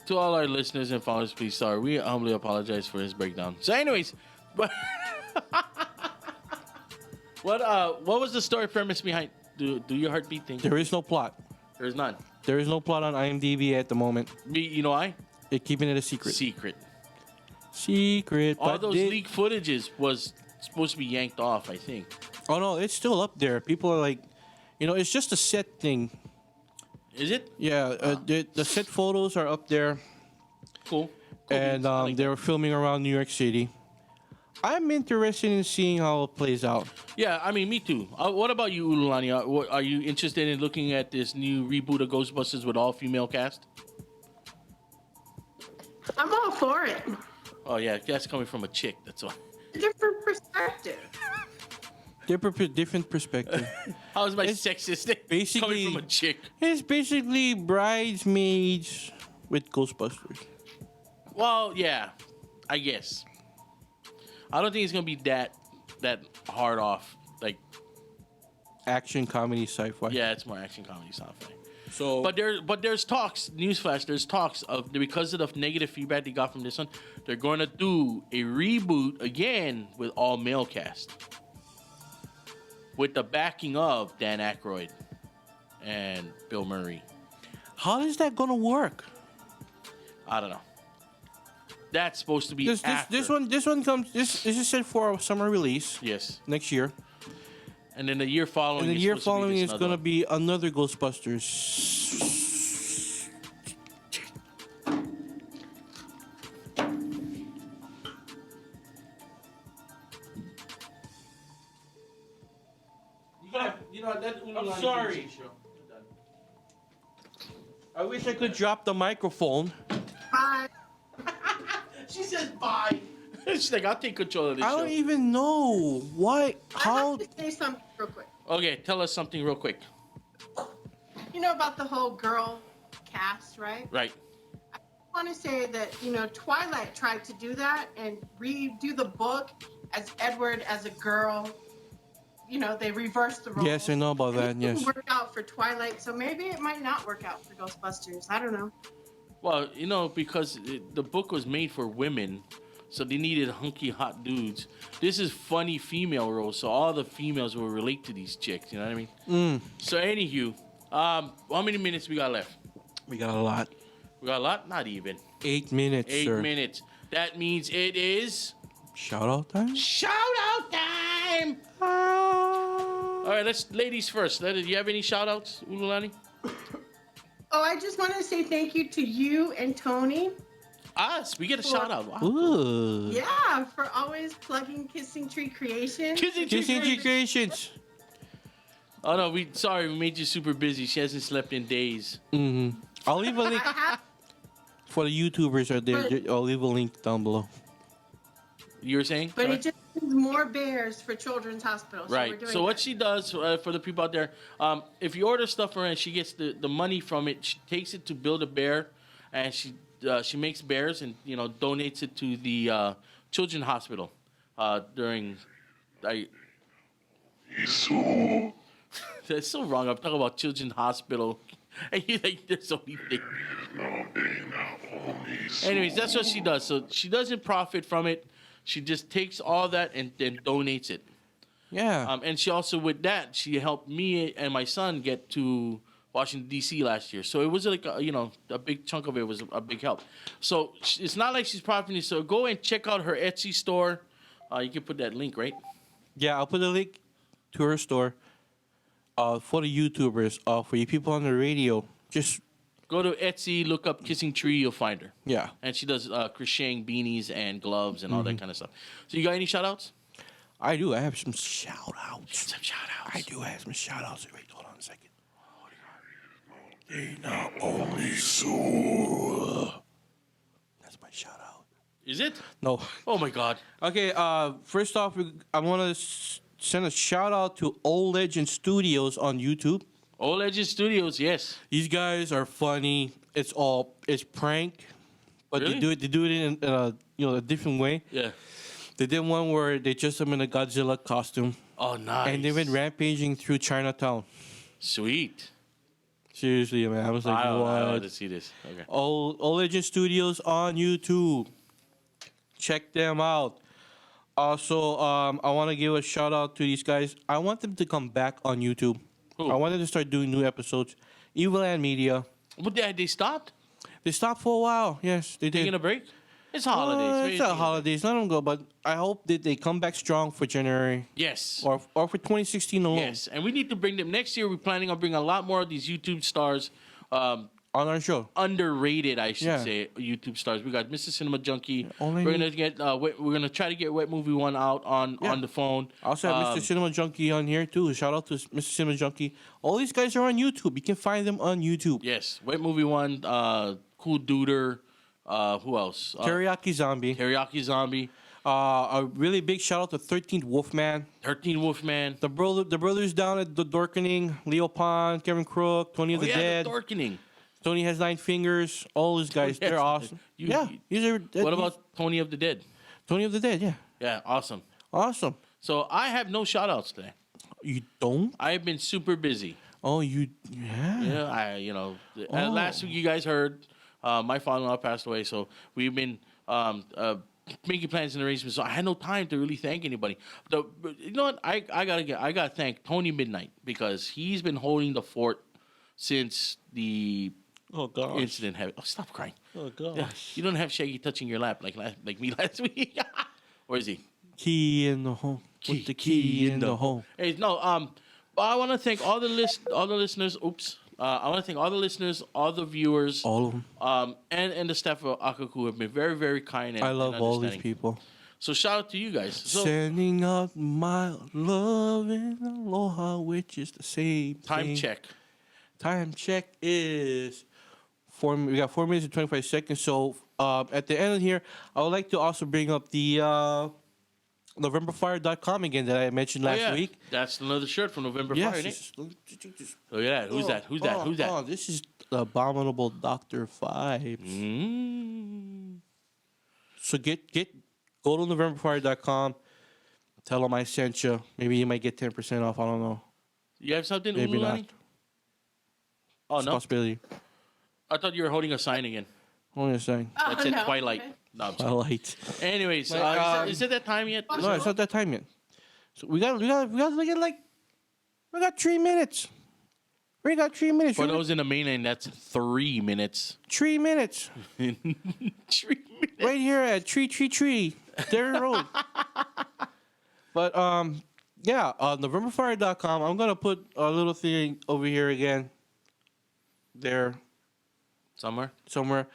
To all our listeners and followers, please, sorry. We humbly apologize for his breakdown. So, anyways, but what was the story premise behind Do Your Heartbeat thing? There is no plot. There's none. There is no plot on IMDb at the moment. You know why? They're keeping it a secret. Secret. All those leaked footages was supposed to be yanked off, I think. Oh, no, it's still up there. People are like, it's just a set thing. Is it? Yeah, the set photos are up there. Cool. and they were filming around New York City. I'm interested in seeing how it plays out. Yeah, I mean, me too. What about you, Ululani? Are you interested in looking at this new reboot of Ghostbusters with all female cast? I'm all for it. Oh yeah, that's coming from a chick. That's all. Different perspective. Different perspective. How is my sexist basically coming from a chick? It's basically Bridesmaids with Ghostbusters. Well, yeah, I guess. I don't think it's gonna be that hard off. Like, Action, comedy, sci-fi. yeah, it's more action comedy sci-fi. So, But there's talks. Newsflash. There's talks of because of the negative feedback they got from this one, they're going to do a reboot again with all male cast, with the backing of Dan Aykroyd and Bill Murray. how is that gonna work? I don't know. That's supposed to be This one comes. This is set for a summer release. Yes, Next year. and then the year following. And the year supposed to be following this is going to other be another Ghostbusters. I'm sorry. I wish I could drop the microphone. Bye. She says bye. She's like, I'll take control of this I show. don't even know why. I How? have to say something real quick. Okay, tell us something real quick. You know about the whole girl cast, right? Right. I want to say that, Twilight tried to do that and redo the book as Edward as a girl. They reversed the roles. Yes, I know about that. And it didn't Yes. work out for Twilight, so maybe it might not work out for Ghostbusters. I don't know. Well, because the book was made for women, so they needed hunky hot dudes. This is funny female roles, so all the females will relate to these chicks. You know what I mean? So, anywho, how many minutes we got left? We got a lot. We got a lot? Not even. 8 minutes, 8 sir. minutes. That means it is Shout out time? shout out time. All right, ladies first. Do you have any shout outs, Ululani? Oh, I just want to say thank you to you and Tony. Us, we get a shout out. Wow. Ooh. Yeah, for always plugging Kissing Tree Creations. Kissing Tree Kissing Tree Creations. Oh no, we made you super busy. She hasn't slept in days. Mm-hmm. I'll leave a link I have, for the YouTubers out there. I'll leave a link down below. You were saying? but Sorry? it just needs more bears for Children's Hospital. So we're Right. doing So what that. she does for the people out there, if you order stuff from her and she gets the money from it, she takes it to build a bear, and she makes bears and donates it to the Children's Hospital during. That's so wrong. I'm talking about Children's Hospital. And you think there's so many things. Anyways, that's what she does. So she doesn't profit from it. She just takes all that and then donates it. Yeah. And she also, with that, she helped me and my son get to Washington, D.C. last year. So it was like, a big chunk of it was a big help. So it's not like she's profiting. So go and check out her Etsy store. You can put that link, right? Yeah, I'll put a link to her store for the YouTubers. For you people on the radio, just Go to Etsy, look up Kissing Tree, you'll find her. yeah. And she does crocheting beanies and gloves and all that kind of stuff. So you got any shout-outs? I do. I have some shout outs. Some shout-outs. I do have some shout outs. Wait, hold on a second. They not only soul. That's my shout out. Is it? No. Oh, my God. Okay, first off, I want to send a shout out to Old Legend Studios on YouTube. Old Legend Studios, yes. These guys are funny. It's prank, but Really? they do it in a different way. Yeah. They did one where they dressed them in a Godzilla costume, Oh, nice. and they went rampaging through Chinatown. Sweet. Seriously, man, I was like, I want what? to see this. Okay. Old Legend Studios on YouTube. Check them out. Also, I want to give a shout out to these guys. I want them to come back on YouTube. Who? I want them to start doing new episodes. Evil and Media. But they stopped? They stopped for a while. Yes, they did. Taking a break? It's holidays. It's not holidays. Let them go. But I hope that they come back strong for January Yes. or for 2016 alone. Yes. And we need to bring them. Next year, we're planning on bringing a lot more of these YouTube stars On On our show. underrated, I should Yeah. say, YouTube stars. We got Mr. Cinema Junkie. only We're need- gonna get. We're gonna try to get Wet Movie One out on the phone. I also have Mr. Cinema Junkie on here too. Shout out to Mr. Cinema Junkie. All these guys are on YouTube. You can find them on YouTube. Yes, Wet Movie One. Cool Duder. Who else? Teriyaki Zombie. Teriyaki Zombie. A really big shout out to 13th Wolfman. 13 Wolfman. The brothers down at the Dorkening, Leo Pond, Kevin Crook, Tony of the Dead. The Dorkening. Tony has 9 fingers. All those guys, Yes. they're awesome. What about Tony of the Dead? Tony of the Dead? Yeah, Yeah, awesome. awesome. So I have no shout outs today. You don't? I've been super busy. Oh, yeah. Yeah, last week you guys heard my father-in-law passed away, so we've been making plans and arrangements. So I had no time to really thank anybody. But you know what? I gotta thank Tony MIDNITE because he's been holding the fort since the incident happened. Oh, stop crying. Oh gosh. Yeah, you don't have Shaggy touching your lap like me last week. Where is he? Key in the hole. With the key in the hole. Hey, no. I want to thank all the listeners. Oops. I want to thank all the listeners, all the viewers, All of them. and the staff of AKAKU have been very, very kind. And, I love and all these understanding. people. So shout out to you guys. So Sending out my love and aloha, which is the same time thing. check. Time check is we got 4 minutes and 25 seconds. So at the end of here, I would like to also bring up the NovemberFire.com again that I mentioned last week. That's another shirt from November Yes. Fire. Look at that. Who's that? Who's that? Who's that? Oh, this is the Abominable Dr. Vibes. So go to NovemberFire.com. Tell them I sent you. Maybe you might get 10% off. I don't know. You have something, Maybe Ululani? not. Oh It's a no! possibility. I thought you were holding a sign again. Only a second. Oh, That said no. Twilight. Okay. No, I'm I sorry. light. Anyways, But, is it that time yet? No, it's not that time yet. So we got 3 minutes. We got 3 minutes. For those in the mainland, that's 3 minutes. 3 minutes. 3 minutes. Right here at Tree Dairy Road. But yeah, NovemberFire.com. I'm gonna put a little thing over here again. There, Somewhere. somewhere,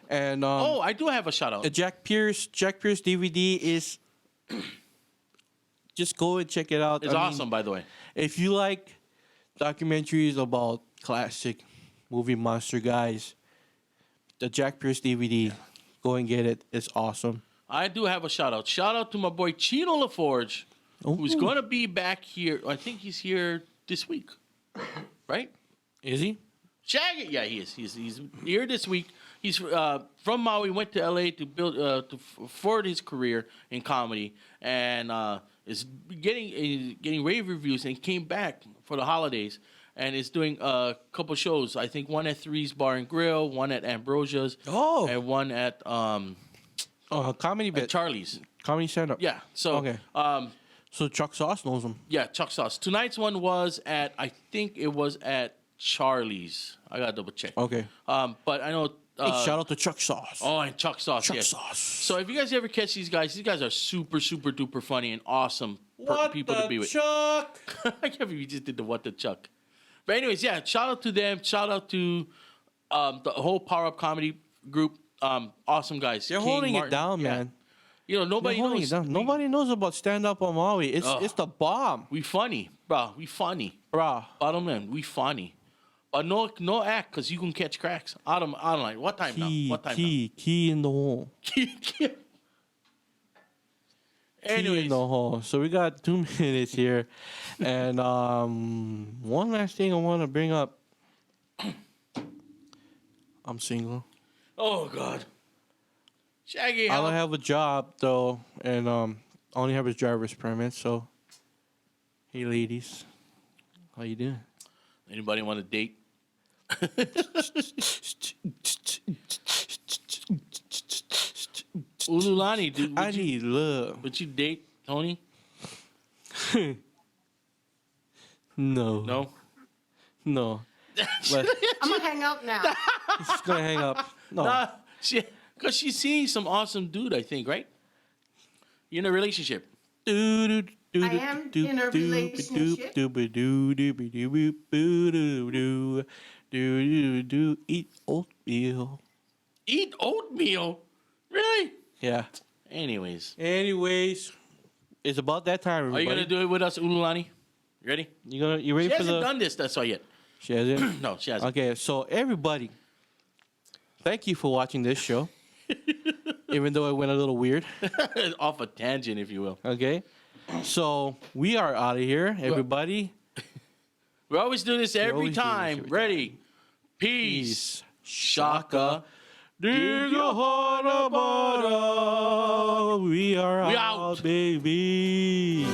and Oh, I do have a shout out. the Jack Pierce DVD is. Just go and check it out. It's I mean, awesome, by the way. if you like documentaries about classic movie monster guys, the Jack Pierce DVD, go and get it. It's awesome. I do have a shout out. Shout out to my boy Chino LaForge, who's Ooh. going to be back here. I think he's here this week, right? Is he? Shaggy, yeah, he is. He's here this week. He's from Maui. Went to LA to build to forward his career in comedy, and is getting rave reviews. And came back for the holidays, and is doing a couple shows. I think one at Three's Bar and Grill, one at Ambrosia's, Oh. and one at Comedy bit. Charlie's. Comedy stand up. Yeah. So Okay. So Chuck Sauce knows him. yeah, Chuck Sauce. Tonight's one was at I think it was at Charlie's. I gotta double check. Okay. But I know. Hey, shout out to Chuck Sauce. Oh, and Chuck Sauce. Chuck yes. Sauce. So if you guys ever catch these guys are super, super duper funny and awesome people to be with. Chuck? I can't believe you just did the what the Chuck. But anyways, yeah, shout out to them. Shout out to the whole Power Up Comedy group. Awesome guys. They're King, holding Martin. it down, Yeah. man. You know, They're nobody holding knows. it down. Nobody knows about stand up on Maui. It's the bomb, We funny, bro. We funny. bruh. Bottom line, we funny. But no act, because you can catch cracks. I don't like, what time now? What time Key in the hole. now? Key Anyways, in the hole. So we got 2 minutes here, and one last thing I want to bring up. I'm single. oh, God. Shaggy, I how don't have a job though, and I only have a driver's permit. So, hey ladies, how you doing? anybody want to date? Ululani, dude, I need love. would you date Tony? No, No? no. But I'm gonna hang up now. she's gonna hang up. No, Nah, because she's seeing some awesome dude, I think, right? You're in a relationship. I am in a relationship. Eat oatmeal. Eat oatmeal? Really? Yeah. Anyways. It's about that time, everybody. Are you going to do it with us, Ululani? You ready? You ready She for hasn't done this, that's all yet. She hasn't? No, she hasn't. Okay, so everybody, thank you for watching this show. Even though it went a little weird. Off a tangent, if you will. Okay. So we are out of here, everybody. We always do this every always do this time. every Ready? Peace. Shaka. Dig a heart about we are We out, out. baby.